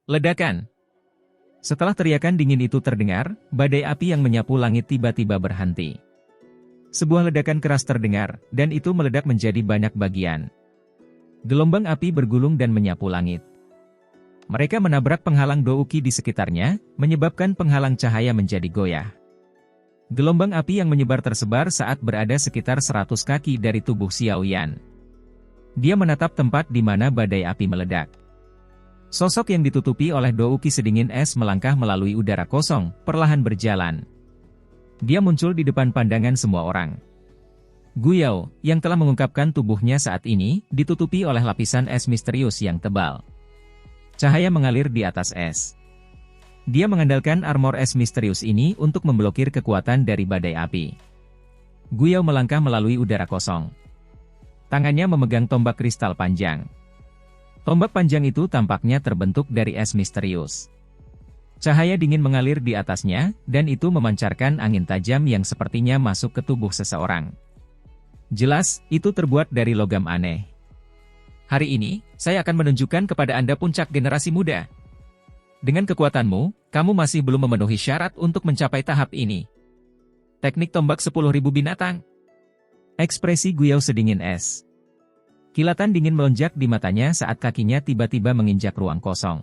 Ledakan. Setelah teriakan dingin itu terdengar, badai api yang menyapu langit tiba-tiba berhenti. Sebuah ledakan keras terdengar, dan itu meledak menjadi banyak bagian. Gelombang api bergulung dan menyapu langit. Mereka menabrak penghalang douki di sekitarnya, menyebabkan penghalang cahaya menjadi goyah. Gelombang api yang menyebar tersebar saat berada sekitar 100 kaki dari tubuh Xiao Yan. Dia menatap tempat di mana badai api meledak. Sosok yang ditutupi oleh douki sedingin es melangkah melalui udara kosong, perlahan berjalan. Dia muncul di depan pandangan semua orang. Guyao, yang telah mengungkapkan tubuhnya saat ini, ditutupi oleh lapisan es misterius yang tebal. Cahaya mengalir di atas es. Dia mengandalkan armor es misterius ini untuk memblokir kekuatan dari badai api. Guyao melangkah melalui udara kosong. Tangannya memegang tombak kristal panjang. Tombak panjang itu tampaknya terbentuk dari es misterius. Cahaya dingin mengalir di atasnya, dan itu memancarkan angin tajam yang sepertinya masuk ke tubuh seseorang. Jelas, itu terbuat dari logam aneh. Hari ini, saya akan menunjukkan kepada Anda puncak generasi muda. Dengan kekuatanmu, kamu masih belum memenuhi syarat untuk mencapai tahap ini. Teknik tombak 10.000 binatang. Ekspresi Guyao sedingin es. Kilatan dingin melonjak di matanya saat kakinya tiba-tiba menginjak ruang kosong.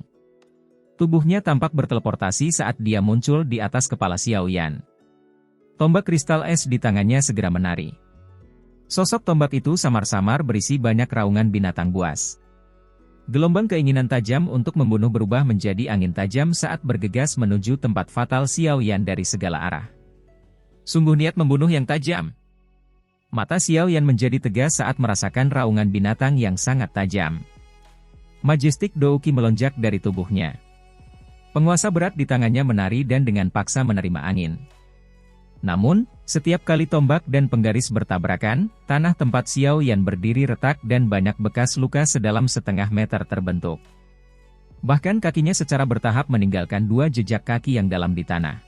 Tubuhnya tampak berteleportasi saat dia muncul di atas kepala Xiao Yan. Tombak kristal es di tangannya segera menari. Sosok tombak itu samar-samar berisi banyak raungan binatang buas. Gelombang keinginan tajam untuk membunuh berubah menjadi angin tajam saat bergegas menuju tempat fatal Xiao Yan dari segala arah. Sungguh niat membunuh yang tajam. Mata Xiao Yan menjadi tegas saat merasakan raungan binatang yang sangat tajam. Majestic douki melonjak dari tubuhnya. Penguasa berat di tangannya menari dan dengan paksa menerima angin. Namun, setiap kali tombak dan penggaris bertabrakan, tanah tempat Xiao Yan berdiri retak dan banyak bekas luka sedalam setengah meter terbentuk. Bahkan kakinya secara bertahap meninggalkan 2 jejak kaki yang dalam di tanah.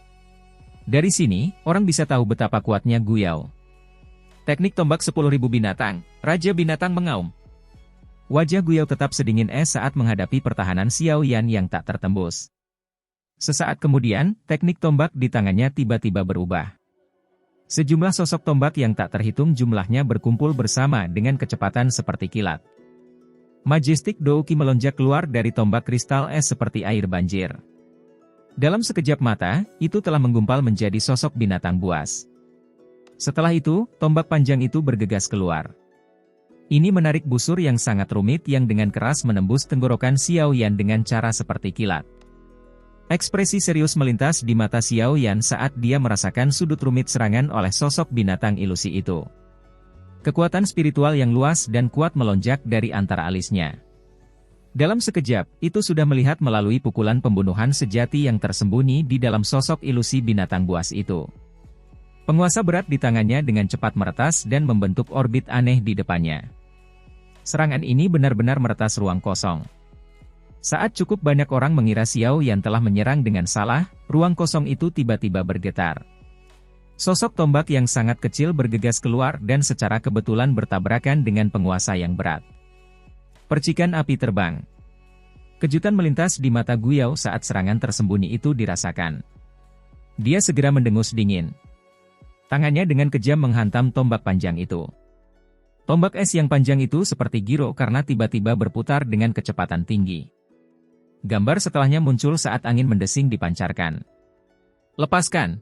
Dari sini, orang bisa tahu betapa kuatnya Guyao. Teknik tombak 10.000 binatang, Raja Binatang mengaum. Wajah Guyao tetap sedingin es saat menghadapi pertahanan Xiao Yan yang tak tertembus. Sesaat kemudian, teknik tombak di tangannya tiba-tiba berubah. Sejumlah sosok tombak yang tak terhitung jumlahnya berkumpul bersama dengan kecepatan seperti kilat. Majestic douki melonjak keluar dari tombak kristal es seperti air banjir. Dalam sekejap mata, itu telah menggumpal menjadi sosok binatang buas. Setelah itu, tombak panjang itu bergegas keluar. Ini menarik busur yang sangat rumit yang dengan keras menembus tenggorokan Xiao Yan dengan cara seperti kilat. Ekspresi serius melintas di mata Xiao Yan saat dia merasakan sudut rumit serangan oleh sosok binatang ilusi itu. Kekuatan spiritual yang luas dan kuat melonjak dari antara alisnya. Dalam sekejap, itu sudah melihat melalui pukulan pembunuhan sejati yang tersembunyi di dalam sosok ilusi binatang buas itu. Penguasa berat di tangannya dengan cepat meretas dan membentuk orbit aneh di depannya. Serangan ini benar-benar meretas ruang kosong. Saat cukup banyak orang mengira Xiao Yan telah menyerang dengan salah, ruang kosong itu tiba-tiba bergetar. Sosok tombak yang sangat kecil bergegas keluar dan secara kebetulan bertabrakan dengan penguasa yang berat. Percikan api terbang. Kejutan melintas di mata Guyao saat serangan tersembunyi itu dirasakan. Dia segera mendengus dingin. Tangannya dengan kejam menghantam tombak panjang itu. Tombak es yang panjang itu seperti giro karena tiba-tiba berputar dengan kecepatan tinggi. Gambar setelahnya muncul saat angin mendesing dipancarkan. Lepaskan!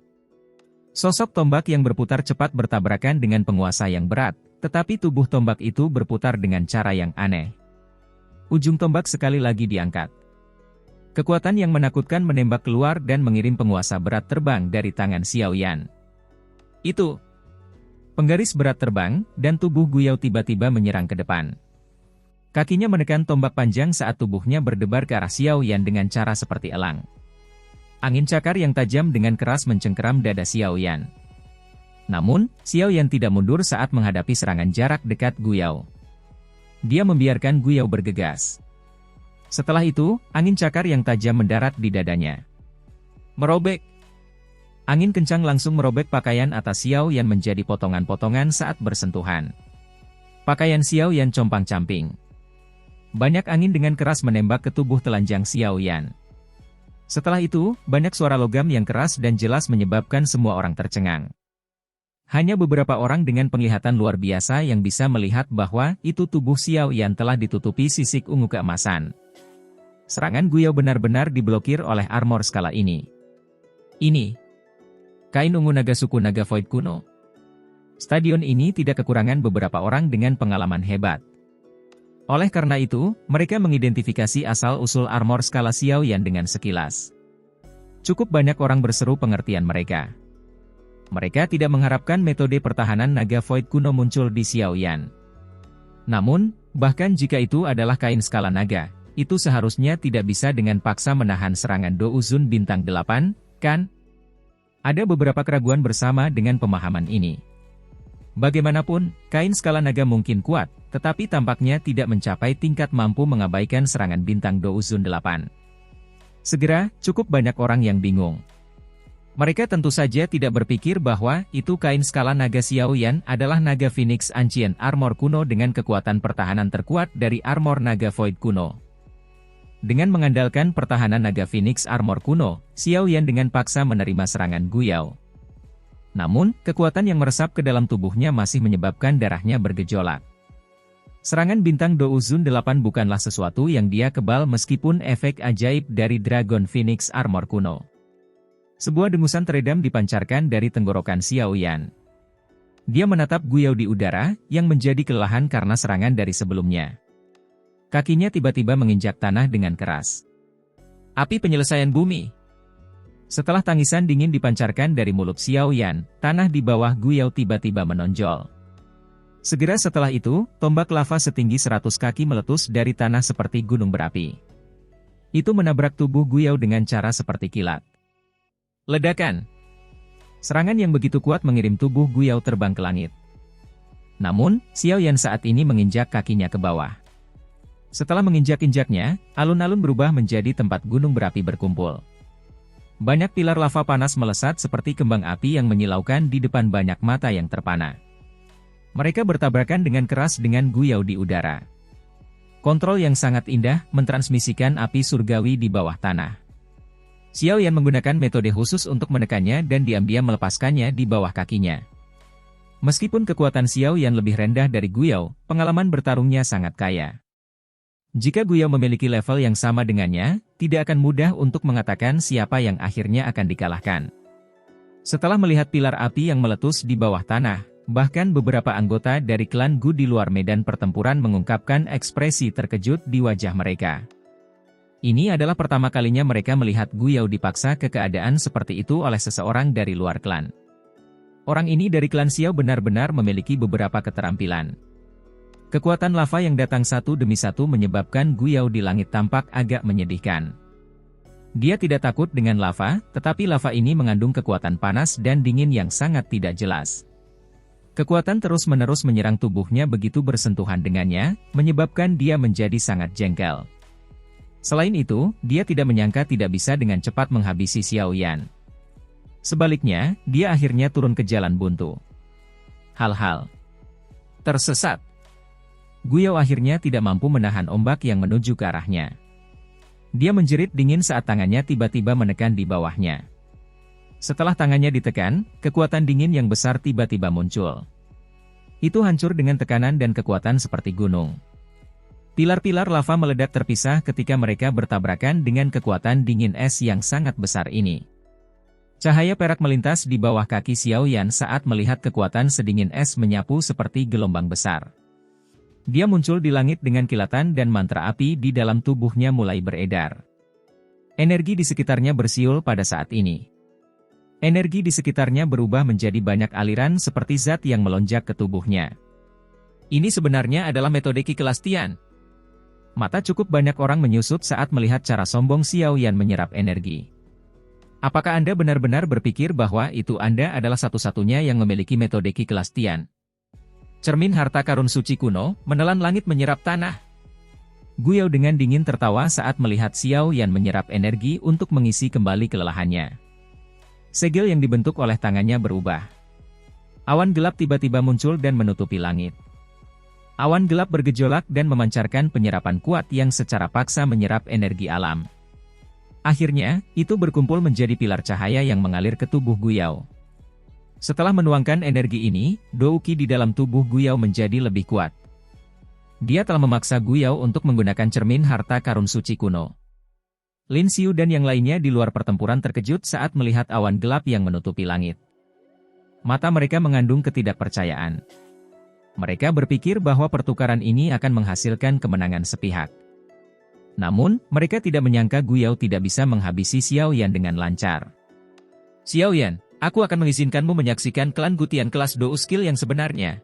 Sosok tombak yang berputar cepat bertabrakan dengan penguasa yang berat, tetapi tubuh tombak itu berputar dengan cara yang aneh. Ujung tombak sekali lagi diangkat. Kekuatan yang menakutkan menembak keluar dan mengirim penguasa berat terbang dari tangan Xiao Yan. Itu. Penggaris berat terbang, dan tubuh Guyao tiba-tiba menyerang ke depan. Kakinya menekan tombak panjang saat tubuhnya berdebar ke arah Xiao Yan dengan cara seperti elang. Angin cakar yang tajam dengan keras mencengkeram dada Xiao Yan. Namun, Xiao Yan tidak mundur saat menghadapi serangan jarak dekat Guyao. Dia membiarkan Guyao bergegas. Setelah itu, angin cakar yang tajam mendarat di dadanya. Merobek. Angin kencang langsung merobek pakaian atas Xiao Yan menjadi potongan-potongan saat bersentuhan. Pakaian Xiao Yan compang-camping. Banyak angin dengan keras menembak ke tubuh telanjang Xiao Yan. Setelah itu, banyak suara logam yang keras dan jelas menyebabkan semua orang tercengang. Hanya beberapa orang dengan penglihatan luar biasa yang bisa melihat bahwa itu tubuh Xiao Yan telah ditutupi sisik ungu keemasan. Serangan Guyao benar-benar diblokir oleh armor skala ini. Ini kain ungu naga suku naga Void kuno. Stadion ini tidak kekurangan beberapa orang dengan pengalaman hebat. Oleh karena itu, mereka mengidentifikasi asal-usul armor skala Xiao Yan dengan sekilas. Cukup banyak orang berseru pengertian mereka. Mereka tidak mengharapkan metode pertahanan naga Void kuno muncul di Xiao Yan. Namun, bahkan jika itu adalah kain skala naga, itu seharusnya tidak bisa dengan paksa menahan serangan Douzun bintang 8, kan? Ada beberapa keraguan bersama dengan pemahaman ini. Bagaimanapun, kain skala naga mungkin kuat, tetapi tampaknya tidak mencapai tingkat mampu mengabaikan serangan bintang Douzun 8. Segera, cukup banyak orang yang bingung. Mereka tentu saja tidak berpikir bahwa itu kain skala naga Xiao Yan adalah naga Phoenix Ancient Armor kuno dengan kekuatan pertahanan terkuat dari armor naga Void kuno. Dengan mengandalkan pertahanan naga Phoenix Armor kuno, Xiao Yan dengan paksa menerima serangan Guyao. Namun, kekuatan yang meresap ke dalam tubuhnya masih menyebabkan darahnya bergejolak. Serangan bintang Douzun 8 bukanlah sesuatu yang dia kebal meskipun efek ajaib dari Dragon Phoenix Armor kuno. Sebuah dengusan teredam dipancarkan dari tenggorokan Xiao Yan. Dia menatap Guyao di udara, yang menjadi kelelahan karena serangan dari sebelumnya. Kakinya tiba-tiba menginjak tanah dengan keras. Api penyelesaian bumi. Setelah tangisan dingin dipancarkan dari mulut Xiao Yan, tanah di bawah Guyao tiba-tiba menonjol. Segera setelah itu, tombak lava setinggi 100 kaki meletus dari tanah seperti gunung berapi. Itu menabrak tubuh Guyao dengan cara seperti kilat. Ledakan. Serangan yang begitu kuat mengirim tubuh Guyao terbang ke langit. Namun, Xiao Yan saat ini menginjak kakinya ke bawah. Setelah menginjak-injaknya, alun-alun berubah menjadi tempat gunung berapi berkumpul. Banyak pilar lava panas melesat seperti kembang api yang menyilaukan di depan banyak mata yang terpana. Mereka bertabrakan dengan keras dengan Guyao di udara. Kontrol yang sangat indah mentransmisikan api surgawi di bawah tanah. Xiao Yan menggunakan metode khusus untuk menekannya dan diam-diam melepaskannya di bawah kakinya. Meskipun kekuatan Xiao Yan lebih rendah dari Guyao, pengalaman bertarungnya sangat kaya. Jika Guyao memiliki level yang sama dengannya, tidak akan mudah untuk mengatakan siapa yang akhirnya akan dikalahkan. Setelah melihat pilar api yang meletus di bawah tanah, bahkan beberapa anggota dari klan Gu di luar medan pertempuran mengungkapkan ekspresi terkejut di wajah mereka. Ini adalah pertama kalinya mereka melihat Guyao dipaksa ke keadaan seperti itu oleh seseorang dari luar klan. Orang ini dari klan Xiao benar-benar memiliki beberapa keterampilan. Kekuatan lava yang datang satu demi satu menyebabkan Guyao di langit tampak agak menyedihkan. Dia tidak takut dengan lava, tetapi lava ini mengandung kekuatan panas dan dingin yang sangat tidak jelas. Kekuatan terus-menerus menyerang tubuhnya begitu bersentuhan dengannya, menyebabkan dia menjadi sangat jengkel. Selain itu, dia tidak menyangka tidak bisa dengan cepat menghabisi Xiao Yan. Sebaliknya, dia akhirnya turun ke jalan buntu. Hal-hal tersesat. Guyao akhirnya tidak mampu menahan ombak yang menuju ke arahnya. Dia menjerit dingin saat tangannya tiba-tiba menekan di bawahnya. Setelah tangannya ditekan, kekuatan dingin yang besar tiba-tiba muncul. Itu hancur dengan tekanan dan kekuatan seperti gunung. Pilar-pilar lava meledak terpisah ketika mereka bertabrakan dengan kekuatan dingin es yang sangat besar ini. Cahaya perak melintas di bawah kaki Xiao Yan saat melihat kekuatan sedingin es menyapu seperti gelombang besar. Dia muncul di langit dengan kilatan dan mantra api di dalam tubuhnya mulai beredar. Energi di sekitarnya bersiul pada saat ini. Energi di sekitarnya berubah menjadi banyak aliran seperti zat yang melonjak ke tubuhnya. Ini sebenarnya adalah metode Qi kelas Tian. Mata cukup banyak orang menyusut saat melihat cara sombong Xiao Yan menyerap energi. Apakah Anda benar-benar berpikir bahwa itu Anda adalah satu-satunya yang memiliki metode Qi kelas Tian? Cermin harta karun suci kuno, menelan langit menyerap tanah. Guyao dengan dingin tertawa saat melihat Xiao Yan menyerap energi untuk mengisi kembali kelelahannya. Segel yang dibentuk oleh tangannya berubah. Awan gelap tiba-tiba muncul dan menutupi langit. Awan gelap bergejolak dan memancarkan penyerapan kuat yang secara paksa menyerap energi alam. Akhirnya, itu berkumpul menjadi pilar cahaya yang mengalir ke tubuh Guyao. Setelah menuangkan energi ini, Douqi di dalam tubuh Guyao menjadi lebih kuat. Dia telah memaksa Guyao untuk menggunakan cermin harta karun suci kuno. Lin Xiu dan yang lainnya di luar pertempuran terkejut saat melihat awan gelap yang menutupi langit. Mata mereka mengandung ketidakpercayaan. Mereka berpikir bahwa pertukaran ini akan menghasilkan kemenangan sepihak. Namun, mereka tidak menyangka Guyao tidak bisa menghabisi Xiao Yan dengan lancar. Xiao Yan, aku akan mengizinkanmu menyaksikan klan Gutian kelas Dou Skill yang sebenarnya.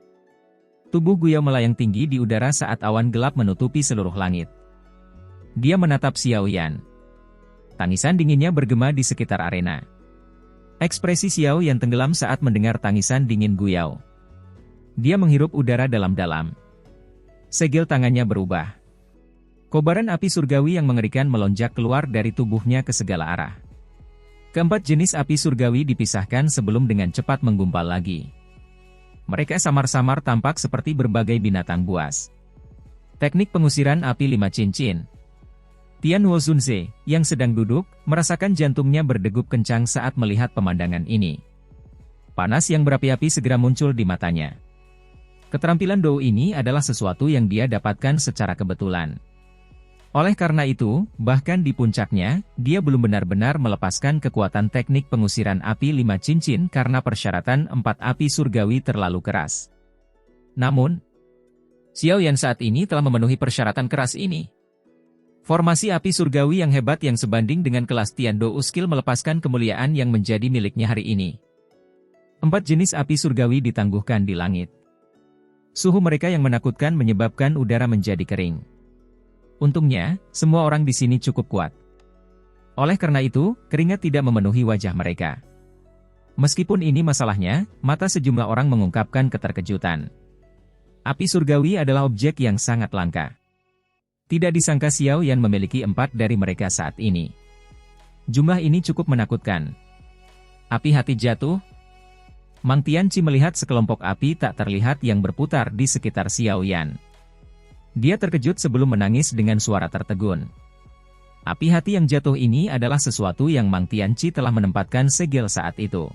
Tubuh Guyao melayang tinggi di udara saat awan gelap menutupi seluruh langit. Dia menatap Xiao Yan. Tangisan dinginnya bergema di sekitar arena. Ekspresi Xiao Yan tenggelam saat mendengar tangisan dingin Guyao. Dia menghirup udara dalam-dalam. Segel tangannya berubah. Kobaran api surgawi yang mengerikan melonjak keluar dari tubuhnya ke segala arah. Keempat jenis api surgawi dipisahkan sebelum dengan cepat menggumpal lagi. Mereka samar-samar tampak seperti berbagai binatang buas. Teknik pengusiran api 5 cincin. Tian Wozunze, yang sedang duduk, merasakan jantungnya berdegup kencang saat melihat pemandangan ini. Panas yang berapi-api segera muncul di matanya. Keterampilan Dou ini adalah sesuatu yang dia dapatkan secara kebetulan. Oleh karena itu, bahkan di puncaknya, dia belum benar-benar melepaskan kekuatan teknik pengusiran api 5 cincin karena persyaratan 4 api surgawi terlalu keras. Namun, Xiao Yan saat ini telah memenuhi persyaratan keras ini. Formasi api surgawi yang hebat yang sebanding dengan kelas Tian Dou Skill melepaskan kemuliaan yang menjadi miliknya hari ini. 4 jenis api surgawi ditangguhkan di langit. Suhu mereka yang menakutkan menyebabkan udara menjadi kering. Untungnya, semua orang di sini cukup kuat. Oleh karena itu, keringat tidak memenuhi wajah mereka. Meskipun ini masalahnya, mata sejumlah orang mengungkapkan keterkejutan. Api surgawi adalah objek yang sangat langka. Tidak disangka Xiao Yan memiliki 4 dari mereka saat ini. Jumlah ini cukup menakutkan. Api hati jatuh. Mang Tianqi melihat sekelompok api tak terlihat yang berputar di sekitar Xiao Yan. Dia terkejut sebelum menangis dengan suara tertegun. Api hati yang jatuh ini adalah sesuatu yang Mang Tianqi telah menempatkan segel saat itu.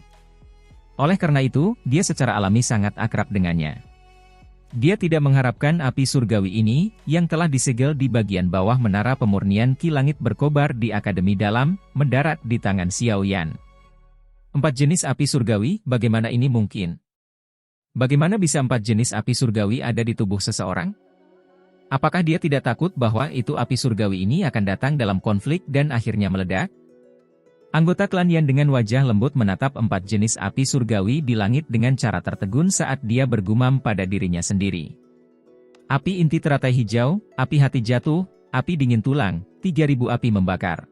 Oleh karena itu, dia secara alami sangat akrab dengannya. Dia tidak mengharapkan api surgawi ini, yang telah disegel di bagian bawah menara pemurnian Ki Langit berkobar di Akademi Dalam, mendarat di tangan Xiao Yan. 4 jenis api surgawi, bagaimana ini mungkin? Bagaimana bisa 4 jenis api surgawi ada di tubuh seseorang? Apakah dia tidak takut bahwa itu api surgawi ini akan datang dalam konflik dan akhirnya meledak? Anggota klan Yan dengan wajah lembut menatap 4 jenis api surgawi di langit dengan cara tertegun saat dia bergumam pada dirinya sendiri. Api inti teratai hijau, api hati jatuh, api dingin tulang, 3000 api membakar.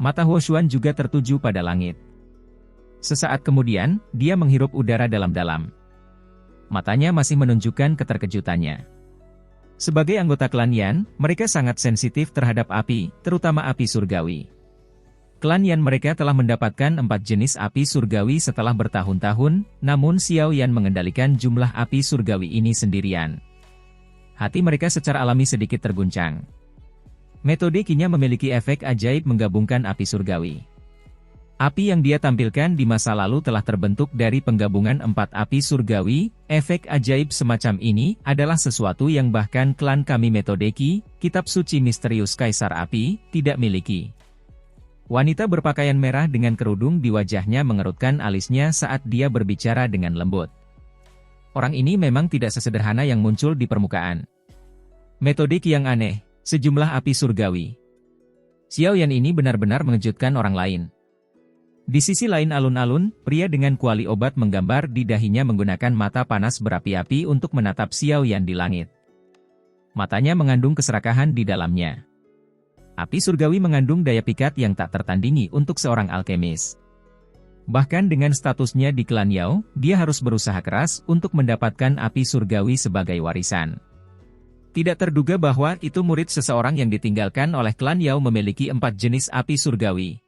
Mata Huo Xuan juga tertuju pada langit. Sesaat kemudian, dia menghirup udara dalam-dalam. Matanya masih menunjukkan keterkejutannya. Sebagai anggota klan Yan, mereka sangat sensitif terhadap api, terutama api surgawi. Klan Yan mereka telah mendapatkan 4 jenis api surgawi setelah bertahun-tahun, namun Xiao Yan mengendalikan jumlah api surgawi ini sendirian. Hati mereka secara alami sedikit terguncang. Metode Qi-nya memiliki efek ajaib menggabungkan api surgawi. Api yang dia tampilkan di masa lalu telah terbentuk dari penggabungan 4 api surgawi. Efek ajaib semacam ini adalah sesuatu yang bahkan klan kami Metode Qi, kitab suci misterius Kaisar Api, tidak miliki. Wanita berpakaian merah dengan kerudung di wajahnya mengerutkan alisnya saat dia berbicara dengan lembut. Orang ini memang tidak sesederhana yang muncul di permukaan. Metode Qi yang aneh, sejumlah api surgawi. Xiao Yan ini benar-benar mengejutkan orang lain. Di sisi lain alun-alun, pria dengan kuali obat menggambar di dahinya menggunakan mata panas berapi-api untuk menatap Xiao Yan di langit. Matanya mengandung keserakahan di dalamnya. Api surgawi mengandung daya pikat yang tak tertandingi untuk seorang alkemis. Bahkan dengan statusnya di klan Yao, dia harus berusaha keras untuk mendapatkan api surgawi sebagai warisan. Tidak terduga bahwa itu murid seseorang yang ditinggalkan oleh klan Yao memiliki 4 jenis api surgawi.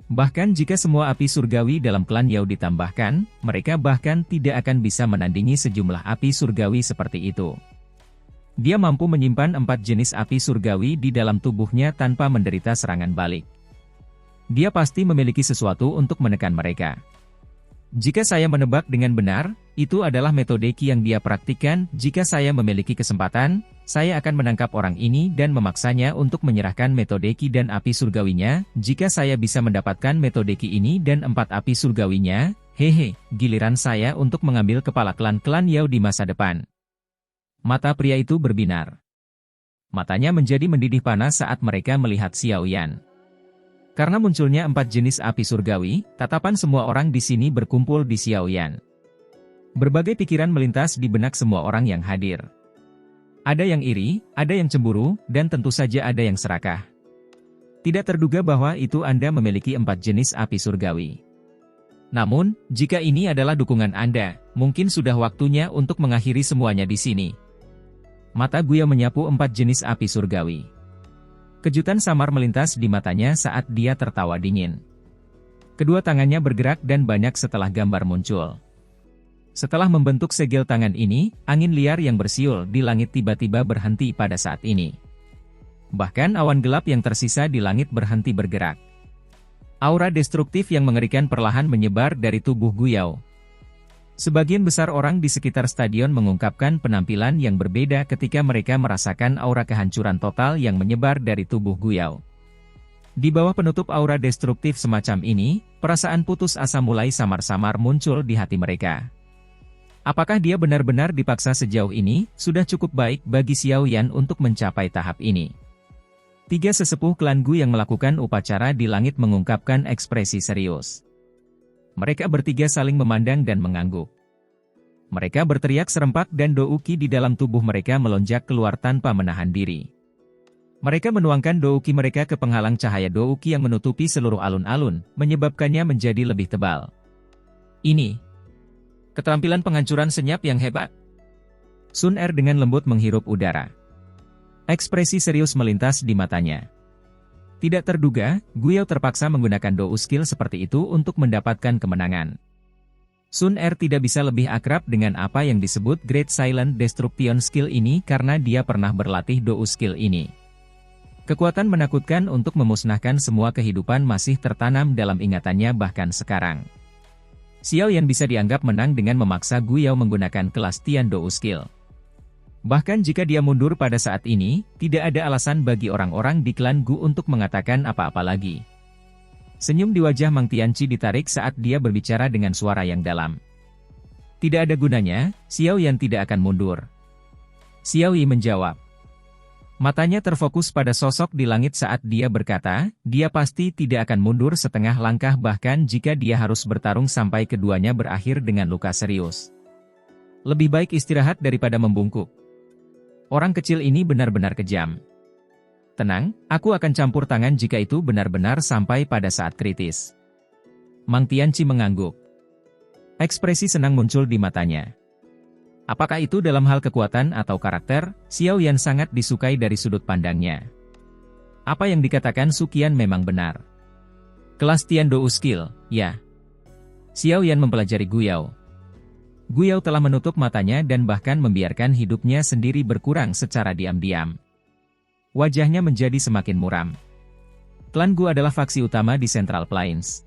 Bahkan jika semua api surgawi dalam klan Yao ditambahkan, mereka bahkan tidak akan bisa menandingi sejumlah api surgawi seperti itu. Dia mampu menyimpan 4 jenis api surgawi di dalam tubuhnya tanpa menderita serangan balik. dia pasti memiliki sesuatu untuk menekan mereka. Jika saya menebak dengan benar, itu adalah metode Qi yang dia praktikkan. Jika saya memiliki kesempatan, saya akan menangkap orang ini dan memaksanya untuk menyerahkan metode Qi dan api surgawinya. Jika saya bisa mendapatkan metode Qi ini dan 4 api surgawinya, hehe, giliran saya untuk mengambil kepala klan-klan Yao di masa depan. Mata pria itu berbinar. Matanya menjadi mendidih panas saat mereka melihat Xiao Yan. Karena munculnya 4 jenis api surgawi, tatapan semua orang di sini berkumpul di Xiao Yan. Berbagai pikiran melintas di benak semua orang yang hadir. Ada yang iri, ada yang cemburu, dan tentu saja ada yang serakah. Tidak terduga bahwa itu Anda memiliki 4 jenis api surgawi. Namun, jika ini adalah dukungan Anda, mungkin sudah waktunya untuk mengakhiri semuanya di sini. Mata Guya menyapu 4 jenis api surgawi. Kejutan samar melintas di matanya saat dia tertawa dingin. Kedua tangannya bergerak dan banyak setelah gambar muncul. Setelah membentuk segel tangan ini, angin liar yang bersiul di langit tiba-tiba berhenti pada saat ini. Bahkan awan gelap yang tersisa di langit berhenti bergerak. Aura destruktif yang mengerikan perlahan menyebar dari tubuh Guyao. Sebagian besar orang di sekitar stadion mengungkapkan penampilan yang berbeda ketika mereka merasakan aura kehancuran total yang menyebar dari tubuh Guyao. Di bawah penutup aura destruktif semacam ini, perasaan putus asa mulai samar-samar muncul di hati mereka. Apakah dia benar-benar dipaksa sejauh ini? Sudah cukup baik bagi Xiao Yan untuk mencapai tahap ini. 3 sesepuh klan Gu yang melakukan upacara di langit mengungkapkan ekspresi serius. Mereka bertiga saling memandang dan mengangguk. Mereka berteriak serempak dan douki di dalam tubuh mereka melonjak keluar tanpa menahan diri. Mereka menuangkan douki mereka ke penghalang cahaya douki yang menutupi seluruh alun-alun, menyebabkannya menjadi lebih tebal. Ini keterampilan penghancuran senyap yang hebat. Sun Er dengan lembut menghirup udara. Ekspresi serius melintas di matanya. Tidak terduga, Guyao terpaksa menggunakan dou skill seperti itu untuk mendapatkan kemenangan. Sun Er tidak bisa lebih akrab dengan apa yang disebut Great Silent Destruction skill ini karena dia pernah berlatih dou skill ini. Kekuatan menakutkan untuk memusnahkan semua kehidupan masih tertanam dalam ingatannya bahkan sekarang. Xiao Yan bisa dianggap menang dengan memaksa Guyao menggunakan kelas Tian dou skill. Bahkan jika dia mundur pada saat ini, tidak ada alasan bagi orang-orang di klan Gu untuk mengatakan apa-apa lagi. Senyum di wajah Mang Tianqi ditarik saat dia berbicara dengan suara yang dalam. Tidak ada gunanya, Xiao Yan tidak akan mundur. Xiao Yi menjawab. Matanya terfokus pada sosok di langit saat dia berkata, dia pasti tidak akan mundur setengah langkah bahkan jika dia harus bertarung sampai keduanya berakhir dengan luka serius. Lebih baik istirahat daripada membungkuk. Orang kecil ini benar-benar kejam. Tenang, aku akan campur tangan jika itu benar-benar sampai pada saat kritis. Mang Tianqi mengangguk. Ekspresi senang muncul di matanya. Apakah itu dalam hal kekuatan atau karakter? Xiao Yan sangat disukai dari sudut pandangnya. Apa yang dikatakan Su Qian memang benar. Kelas Tian Dou Skill, ya. Xiao Yan mempelajari Guyao. Guyao telah menutup matanya dan bahkan membiarkan hidupnya sendiri berkurang secara diam-diam. Wajahnya menjadi semakin muram. Klan Gu adalah faksi utama di Central Plains.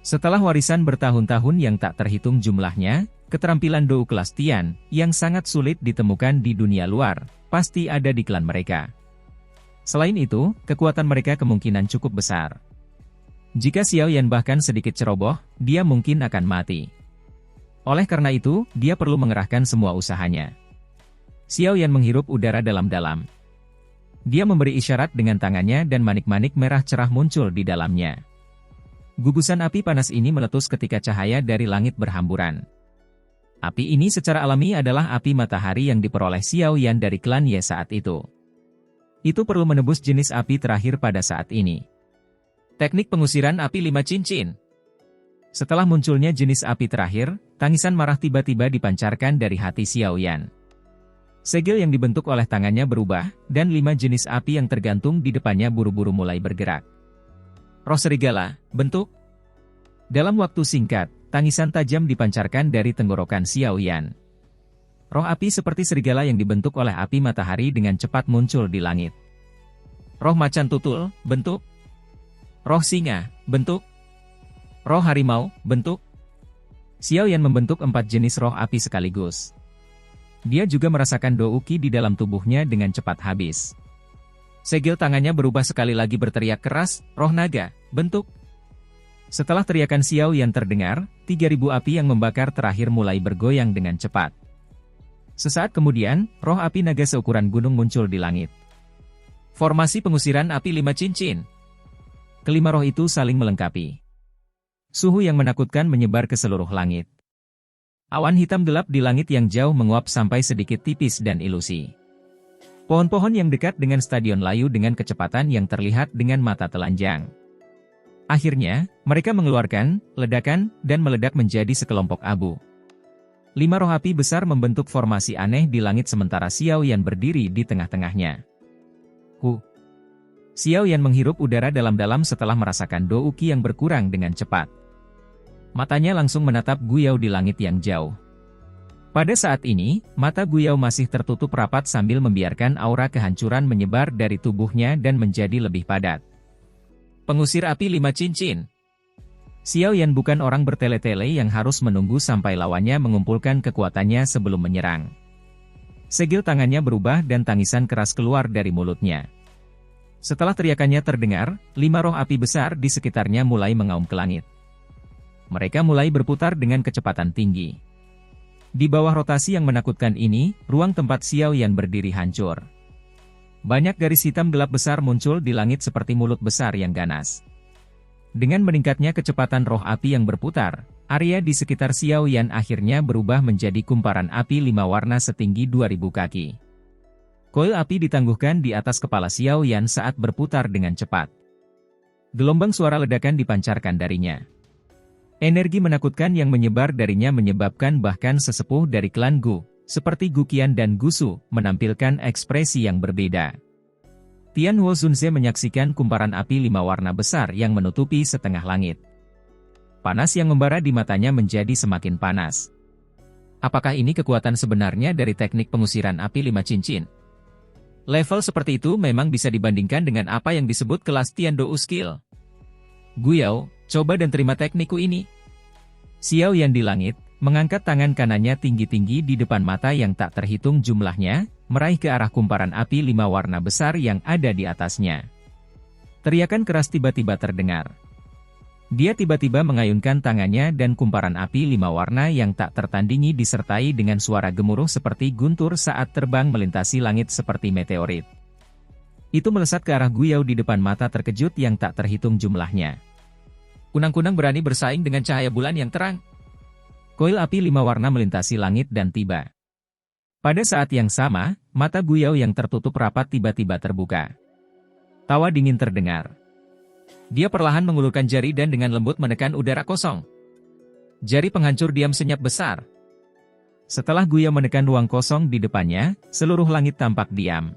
Setelah warisan bertahun-tahun yang tak terhitung jumlahnya, keterampilan Dou kelas Tian, yang sangat sulit ditemukan di dunia luar, pasti ada di klan mereka. Selain itu, kekuatan mereka kemungkinan cukup besar. Jika Xiao Yan bahkan sedikit ceroboh, dia mungkin akan mati. Oleh karena itu, dia perlu mengerahkan semua usahanya. Xiao Yan menghirup udara dalam-dalam. Dia memberi isyarat dengan tangannya dan manik-manik merah cerah muncul di dalamnya. Gugusan api panas ini meletus ketika cahaya dari langit berhamburan. Api ini secara alami adalah api matahari yang diperoleh Xiao Yan dari klan Ye saat itu. Itu perlu menebus jenis api terakhir pada saat ini. Teknik pengusiran api 5 cincin. Setelah munculnya jenis api terakhir, tangisan marah tiba-tiba dipancarkan dari hati Xiao Yan. Segel yang dibentuk oleh tangannya berubah, dan 5 jenis api yang tergantung di depannya buru-buru mulai bergerak. Roh serigala, bentuk. Dalam waktu singkat, tangisan tajam dipancarkan dari tenggorokan Xiao Yan. Roh api seperti serigala yang dibentuk oleh api matahari dengan cepat muncul di langit. Roh macan tutul, bentuk. Roh singa, bentuk. Roh harimau, bentuk. Xiao Yan membentuk 4 jenis roh api sekaligus. Dia juga merasakan douki di dalam tubuhnya dengan cepat habis. Segel tangannya berubah sekali lagi berteriak keras, roh naga, bentuk. Setelah teriakan Xiao Yan terdengar, 3.000 api yang membakar terakhir mulai bergoyang dengan cepat. Sesaat kemudian, roh api naga seukuran gunung muncul di langit. Formasi pengusiran api 5 cincin. Kelima roh itu saling melengkapi. Suhu yang menakutkan menyebar ke seluruh langit. Awan hitam gelap di langit yang jauh menguap sampai sedikit tipis dan ilusi. Pohon-pohon yang dekat dengan stadion layu dengan kecepatan yang terlihat dengan mata telanjang. Akhirnya, mereka mengeluarkan ledakan dan meledak menjadi sekelompok abu. 5 roh api besar membentuk formasi aneh di langit sementara Xiao Yan berdiri di tengah-tengahnya. Xiao Yan menghirup udara dalam-dalam setelah merasakan douki yang berkurang dengan cepat. Matanya langsung menatap Guyao di langit yang jauh. Pada saat ini, mata Guyao masih tertutup rapat sambil membiarkan aura kehancuran menyebar dari tubuhnya dan menjadi lebih padat. Pengusir api 5 cincin. Xiao Yan bukan orang bertele-tele yang harus menunggu sampai lawannya mengumpulkan kekuatannya sebelum menyerang. Segel tangannya berubah dan tangisan keras keluar dari mulutnya. Setelah teriakannya terdengar, 5 roh api besar di sekitarnya mulai mengaum ke langit. Mereka mulai berputar dengan kecepatan tinggi. Di bawah rotasi yang menakutkan ini, ruang tempat Xiao Yan berdiri hancur. Banyak garis hitam gelap besar muncul di langit seperti mulut besar yang ganas. Dengan meningkatnya kecepatan roh api yang berputar, area di sekitar Xiao Yan akhirnya berubah menjadi kumparan api 5 warna setinggi 2.000 kaki. Koil api ditangguhkan di atas kepala Xiao Yan saat berputar dengan cepat. Gelombang suara ledakan dipancarkan darinya. Energi menakutkan yang menyebar darinya menyebabkan bahkan sesepuh dari klan Gu, seperti Gu Qian dan Gu Su, menampilkan ekspresi yang berbeda. Tian Huo Zunze menyaksikan kumparan api 5 warna besar yang menutupi setengah langit. Panas yang membara di matanya menjadi semakin panas. Apakah ini kekuatan sebenarnya dari teknik pengusiran api 5 cincin? Level seperti itu memang bisa dibandingkan dengan apa yang disebut kelas Tian Dou Skill. Guyao, coba dan terima teknikku ini. Xiao Yan di langit, mengangkat tangan kanannya tinggi-tinggi di depan mata yang tak terhitung jumlahnya, meraih ke arah kumparan api 5 warna besar yang ada di atasnya. Teriakan keras tiba-tiba terdengar. Dia tiba-tiba mengayunkan tangannya dan kumparan api 5 warna yang tak tertandingi disertai dengan suara gemuruh seperti guntur saat terbang melintasi langit seperti meteorit. Itu melesat ke arah Guyao di depan mata terkejut yang tak terhitung jumlahnya. Kunang-kunang berani bersaing dengan cahaya bulan yang terang. Koil api 5 warna melintasi langit dan tiba. Pada saat yang sama, mata Guyao yang tertutup rapat tiba-tiba terbuka. Tawa dingin terdengar. Dia perlahan mengulurkan jari dan dengan lembut menekan udara kosong. Jari penghancur diam senyap besar. Setelah Guyao menekan ruang kosong di depannya, seluruh langit tampak diam.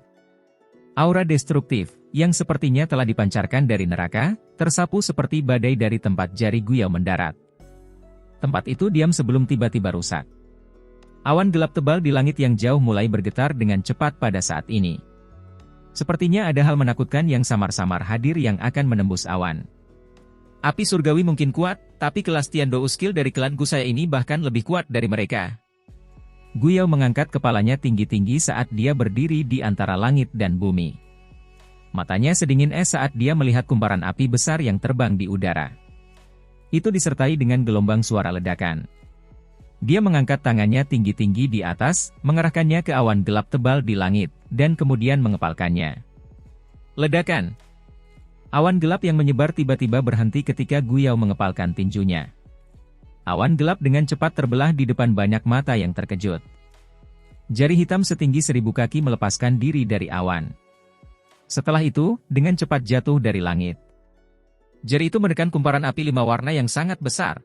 Aura destruktif, yang sepertinya telah dipancarkan dari neraka, tersapu seperti badai dari tempat jari Guyao mendarat. Tempat itu diam sebelum tiba-tiba rusak. Awan gelap tebal di langit yang jauh mulai bergetar dengan cepat pada saat ini. Sepertinya ada hal menakutkan yang samar-samar hadir yang akan menembus awan. Api surgawi mungkin kuat, tapi kelas Tian Dou Skill dari klan Gu saya ini bahkan lebih kuat dari mereka. Guyao mengangkat kepalanya tinggi-tinggi saat dia berdiri di antara langit dan bumi. Matanya sedingin es saat dia melihat kumparan api besar yang terbang di udara. Itu disertai dengan gelombang suara ledakan. Dia mengangkat tangannya tinggi-tinggi di atas, mengarahkannya ke awan gelap tebal di langit, dan kemudian mengepalkannya. Ledakan. Awan gelap yang menyebar tiba-tiba berhenti ketika Guyao mengepalkan tinjunya. Awan gelap dengan cepat terbelah di depan banyak mata yang terkejut. Jari hitam setinggi 1000 kaki melepaskan diri dari awan. Setelah itu, dengan cepat jatuh dari langit. Jari itu menekan kumparan api 5 warna yang sangat besar.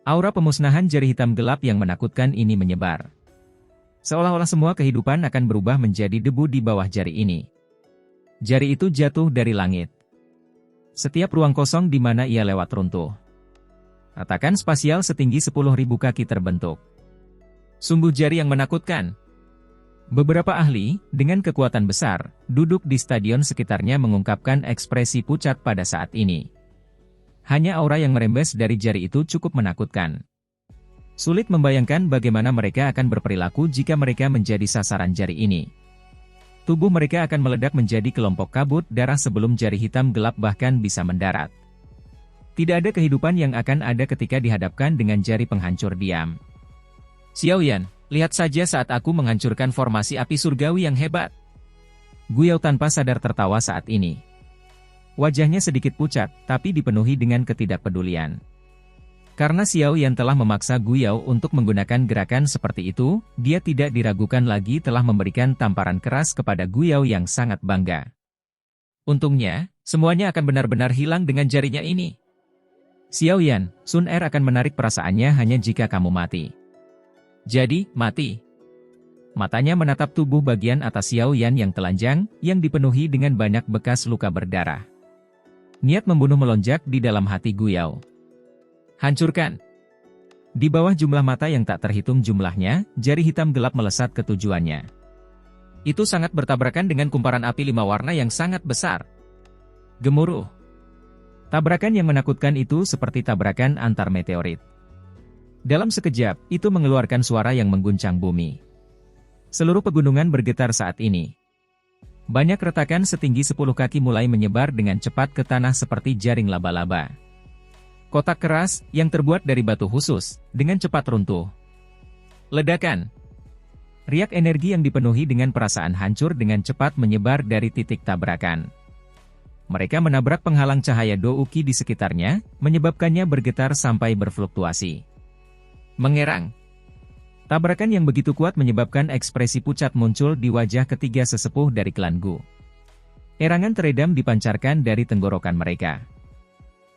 Aura pemusnahan jari hitam gelap yang menakutkan ini menyebar. Seolah-olah semua kehidupan akan berubah menjadi debu di bawah jari ini. Jari itu jatuh dari langit. Setiap ruang kosong di mana ia lewat runtuh. Ratakan spasial setinggi 10.000 kaki terbentuk. Sungguh jari yang menakutkan. Beberapa ahli, dengan kekuatan besar, duduk di stadion sekitarnya mengungkapkan ekspresi pucat pada saat ini. Hanya aura yang merembes dari jari itu cukup menakutkan. Sulit membayangkan bagaimana mereka akan berperilaku jika mereka menjadi sasaran jari ini. Tubuh mereka akan meledak menjadi kelompok kabut darah sebelum jari hitam gelap bahkan bisa mendarat. Tidak ada kehidupan yang akan ada ketika dihadapkan dengan jari penghancur diam. Xiaoyan, lihat saja saat aku menghancurkan formasi api surgawi yang hebat. Guyao tanpa sadar tertawa saat ini. Wajahnya sedikit pucat, tapi dipenuhi dengan ketidakpedulian. Karena Xiaoyan telah memaksa Guyao untuk menggunakan gerakan seperti itu, dia tidak diragukan lagi telah memberikan tamparan keras kepada Guyao yang sangat bangga. Untungnya, semuanya akan benar-benar hilang dengan jarinya ini. Xiaoyan, Sun Er akan menarik perasaannya hanya jika kamu mati. Jadi, mati. Matanya menatap tubuh bagian atas Xiaoyan yang telanjang, yang dipenuhi dengan banyak bekas luka berdarah. Niat membunuh melonjak di dalam hati Guyao. Hancurkan. Di bawah jumlah mata yang tak terhitung jumlahnya, jari hitam gelap melesat ke tujuannya. Itu sangat bertabrakan dengan kumparan api 5 warna yang sangat besar. Gemuruh. Tabrakan yang menakutkan itu seperti tabrakan antar meteorit. Dalam sekejap, itu mengeluarkan suara yang mengguncang bumi. Seluruh pegunungan bergetar saat ini. Banyak retakan setinggi 10 kaki mulai menyebar dengan cepat ke tanah seperti jaring laba-laba. Kotak keras, yang terbuat dari batu khusus, dengan cepat runtuh. Ledakan. Riak energi yang dipenuhi dengan perasaan hancur dengan cepat menyebar dari titik tabrakan. Mereka menabrak penghalang cahaya Douki di sekitarnya, menyebabkannya bergetar sampai berfluktuasi. Mengerang. Tabrakan yang begitu kuat menyebabkan ekspresi pucat muncul di wajah ketiga sesepuh dari klan Gu. Erangan teredam dipancarkan dari tenggorokan mereka.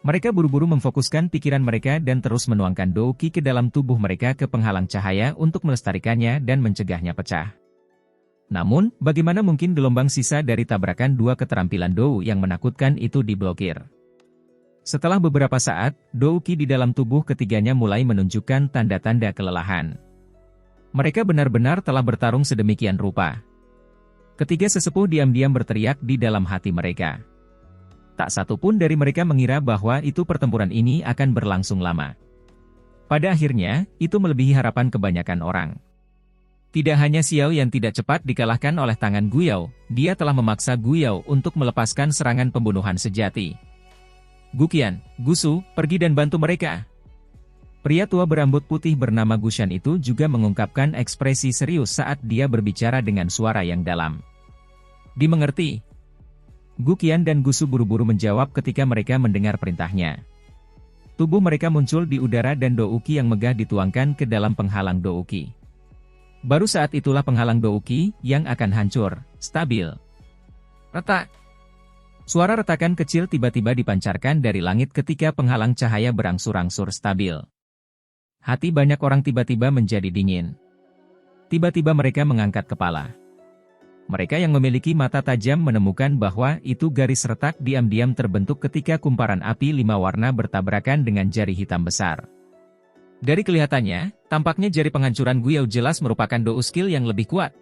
Mereka buru-buru memfokuskan pikiran mereka dan terus menuangkan Douki ke dalam tubuh mereka ke penghalang cahaya untuk melestarikannya dan mencegahnya pecah. Namun, bagaimana mungkin gelombang sisa dari tabrakan dua keterampilan Dou yang menakutkan itu diblokir? Setelah beberapa saat, Douki di dalam tubuh ketiganya mulai menunjukkan tanda-tanda kelelahan. Mereka benar-benar telah bertarung sedemikian rupa. Ketiga sesepuh diam-diam berteriak di dalam hati mereka. Tak satu pun dari mereka mengira bahwa itu pertempuran ini akan berlangsung lama. Pada akhirnya, itu melebihi harapan kebanyakan orang. Tidak hanya Xiao yang tidak cepat dikalahkan oleh tangan Guyao, dia telah memaksa Guyao untuk melepaskan serangan pembunuhan sejati. Guqian, Gusu, pergi dan bantu mereka. Pria tua berambut putih bernama Gushan itu juga mengungkapkan ekspresi serius saat dia berbicara dengan suara yang dalam. Dimengerti. Guqian dan Gusu buru-buru menjawab ketika mereka mendengar perintahnya. Tubuh mereka muncul di udara dan Douki yang megah dituangkan ke dalam penghalang Douki. Baru saat itulah penghalang Douki yang akan hancur, stabil. Retak. Suara retakan kecil tiba-tiba dipancarkan dari langit ketika penghalang cahaya berangsur-angsur stabil. Hati banyak orang tiba-tiba menjadi dingin. Tiba-tiba mereka mengangkat kepala. Mereka yang memiliki mata tajam menemukan bahwa itu garis retak diam-diam terbentuk ketika kumparan api 5 warna bertabrakan dengan jari hitam besar. Dari kelihatannya, tampaknya jari penghancuran Guyao jelas merupakan Dou skill yang lebih kuat.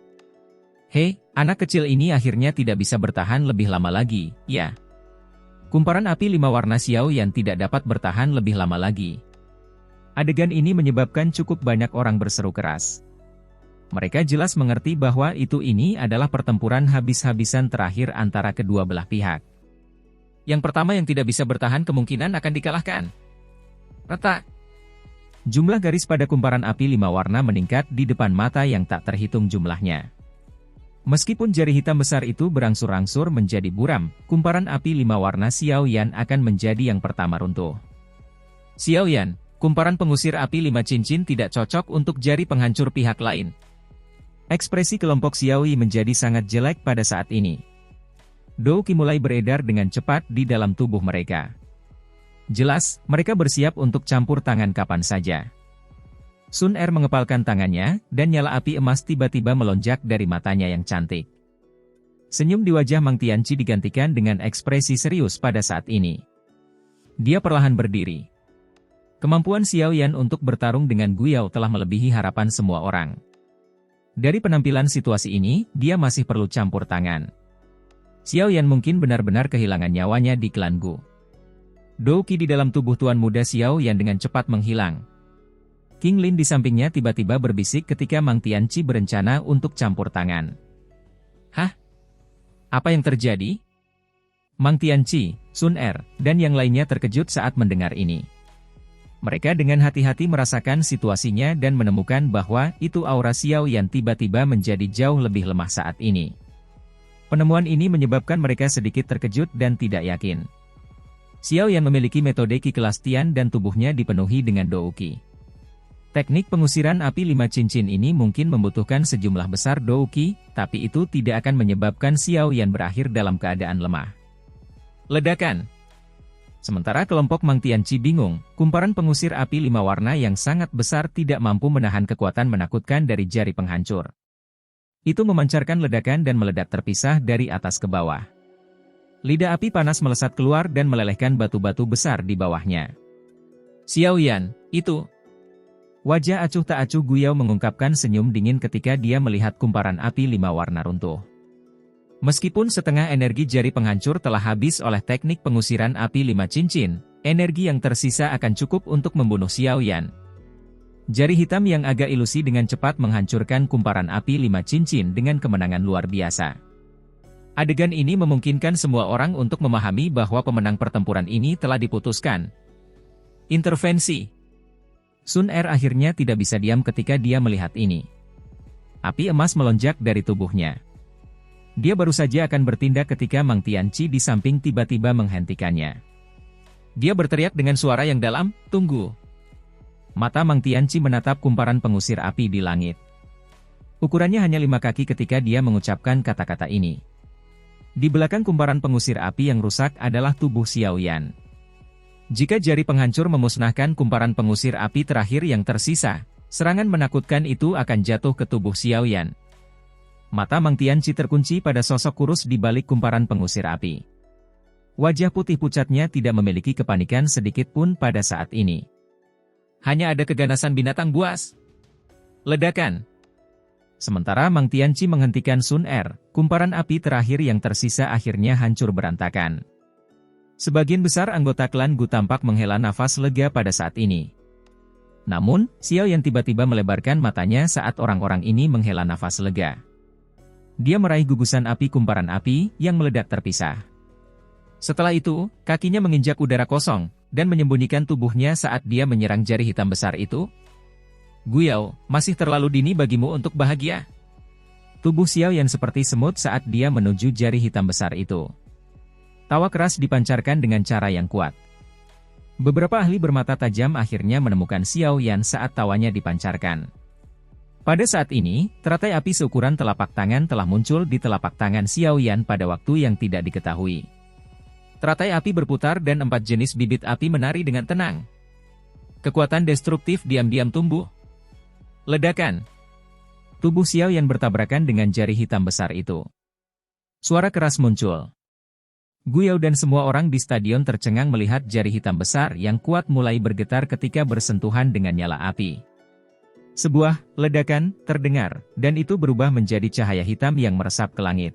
Hei, anak kecil ini akhirnya tidak bisa bertahan lebih lama lagi, ya. Kumparan api 5 warna Xiao yang tidak dapat bertahan lebih lama lagi. Adegan ini menyebabkan cukup banyak orang berseru keras. Mereka jelas mengerti bahwa ini adalah pertempuran habis-habisan terakhir antara kedua belah pihak. Yang pertama yang tidak bisa bertahan kemungkinan akan dikalahkan. Retak. Jumlah garis pada kumparan api 5 warna meningkat di depan mata yang tak terhitung jumlahnya. Meskipun jari hitam besar itu berangsur-angsur menjadi buram, kumparan api 5 warna Xiaoyan akan menjadi yang pertama runtuh. Xiaoyan, kumparan pengusir api 5 cincin tidak cocok untuk jari penghancur pihak lain. Ekspresi kelompok Xiaoyi menjadi sangat jelek pada saat ini. Douki mulai beredar dengan cepat di dalam tubuh mereka. Jelas, mereka bersiap untuk campur tangan kapan saja. Sun Er mengepalkan tangannya, dan nyala api emas tiba-tiba melonjak dari matanya yang cantik. Senyum di wajah Mang Tianqi digantikan dengan ekspresi serius pada saat ini. Dia perlahan berdiri. Kemampuan Xiaoyan untuk bertarung dengan Guyao telah melebihi harapan semua orang. Dari penampilan situasi ini, dia masih perlu campur tangan. Xiao Yan mungkin benar-benar kehilangan nyawanya di klan Gu. Dou Qi di dalam tubuh tuan muda Xiao Yan dengan cepat menghilang. King Lin di sampingnya tiba-tiba berbisik ketika Mang Tianqi berencana untuk campur tangan. Hah? Apa yang terjadi? Mang Tianqi, Sun Er, dan yang lainnya terkejut saat mendengar ini. Mereka dengan hati-hati merasakan situasinya dan menemukan bahwa itu aura Xiao Yan tiba-tiba menjadi jauh lebih lemah saat ini. Penemuan ini menyebabkan mereka sedikit terkejut dan tidak yakin. Xiao Yan memiliki metode Qi kelas Tian dan tubuhnya dipenuhi dengan Dou Qi. Teknik pengusiran api 5 cincin ini mungkin membutuhkan sejumlah besar Dou Qi, tapi itu tidak akan menyebabkan Xiao Yan berakhir dalam keadaan lemah. Ledakan. Sementara kelompok Mang Tianqi bingung, kumparan pengusir api 5 warna yang sangat besar tidak mampu menahan kekuatan menakutkan dari jari penghancur. Itu memancarkan ledakan dan meledak terpisah dari atas ke bawah. Lidah api panas melesat keluar dan melelehkan batu-batu besar di bawahnya. Xiao Yan, itu. Wajah acuh tak acuh Guyao mengungkapkan senyum dingin ketika dia melihat kumparan api 5 warna runtuh. Meskipun setengah energi jari penghancur telah habis oleh teknik pengusiran api 5 cincin, energi yang tersisa akan cukup untuk membunuh Xiao Yan. Jari hitam yang agak ilusi dengan cepat menghancurkan kumparan api 5 cincin dengan kemenangan luar biasa. Adegan ini memungkinkan semua orang untuk memahami bahwa pemenang pertempuran ini telah diputuskan. Intervensi. Sun Er akhirnya tidak bisa diam ketika dia melihat ini. Api emas melonjak dari tubuhnya. Dia baru saja akan bertindak ketika Mang Tianqi di samping tiba-tiba menghentikannya. Dia berteriak dengan suara yang dalam, "Tunggu!" Mata Mang Tianqi menatap kumparan pengusir api di langit. Ukurannya hanya 5 kaki ketika dia mengucapkan kata-kata ini. Di belakang kumparan pengusir api yang rusak adalah tubuh Xiao Yan. Jika jari penghancur memusnahkan kumparan pengusir api terakhir yang tersisa, serangan menakutkan itu akan jatuh ke tubuh Xiao Yan. Mata Mang Tianqi terkunci pada sosok kurus di balik kumparan pengusir api. Wajah putih pucatnya tidak memiliki kepanikan sedikit pun pada saat ini. Hanya ada keganasan binatang buas. Ledakan. Sementara Mang Tianqi menghentikan Sun Er, kumparan api terakhir yang tersisa akhirnya hancur berantakan. Sebagian besar anggota klan Gu tampak menghela nafas lega pada saat ini. Namun, Xiao Yan tiba-tiba melebarkan matanya saat orang-orang ini menghela nafas lega. Dia meraih gugusan api kumparan api yang meledak terpisah. Setelah itu, kakinya menginjak udara kosong, dan menyembunyikan tubuhnya saat dia menyerang jari hitam besar itu. Guyao, masih terlalu dini bagimu untuk bahagia. Tubuh Xiao Yan seperti semut saat dia menuju jari hitam besar itu. Tawa keras dipancarkan dengan cara yang kuat. Beberapa ahli bermata tajam akhirnya menemukan Xiao Yan saat tawanya dipancarkan. Pada saat ini, teratai api seukuran telapak tangan telah muncul di telapak tangan Xiao Yan pada waktu yang tidak diketahui. Teratai api berputar dan 4 jenis bibit api menari dengan tenang. Kekuatan destruktif diam-diam tumbuh. Ledakan. Tubuh Xiao Yan bertabrakan dengan jari hitam besar itu. Suara keras muncul. Guyao dan semua orang di stadion tercengang melihat jari hitam besar yang kuat mulai bergetar ketika bersentuhan dengan nyala api. Sebuah ledakan terdengar, dan itu berubah menjadi cahaya hitam yang meresap ke langit.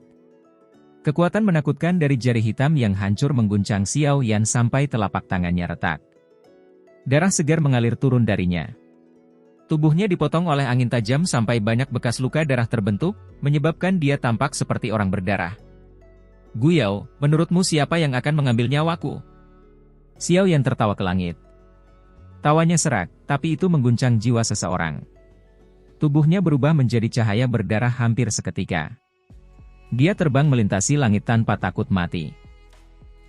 Kekuatan menakutkan dari jari hitam yang hancur mengguncang Xiao Yan sampai telapak tangannya retak. Darah segar mengalir turun darinya. Tubuhnya dipotong oleh angin tajam sampai banyak bekas luka darah terbentuk, menyebabkan dia tampak seperti orang berdarah. Guyao, menurutmu siapa yang akan mengambil nyawaku? Xiao Yan tertawa ke langit. Tawanya serak, tapi itu mengguncang jiwa seseorang. Tubuhnya berubah menjadi cahaya berdarah hampir seketika. Dia terbang melintasi langit tanpa takut mati.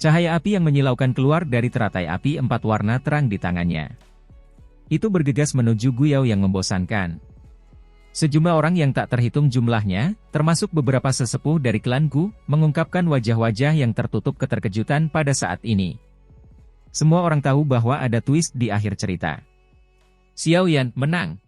Cahaya api yang menyilaukan keluar dari teratai api 4 warna terang di tangannya. Itu bergegas menuju Guyao yang membosankan. Sejumlah orang yang tak terhitung jumlahnya, termasuk beberapa sesepuh dari klan Gu, mengungkapkan wajah-wajah yang tertutup keterkejutan pada saat ini. Semua orang tahu bahwa ada twist di akhir cerita. Xiao Yan menang.